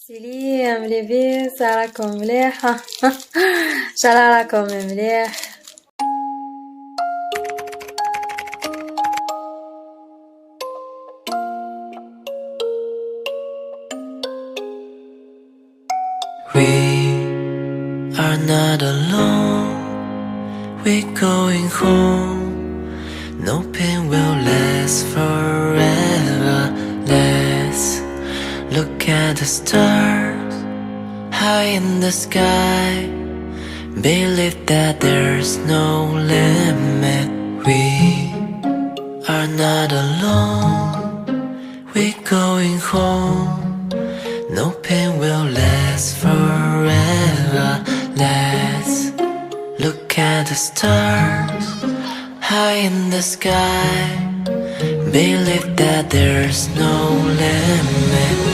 سليم لاباس راكم مليح ان شاء الله راكم مليح. We are not alone, we're going home. No pain will last forever. Let's look at the stars high in the sky. Believe that there's no limit. We are not alone, we're going home. No pain will last forever. Let's look at the stars high in the sky. Believe that there's no limit.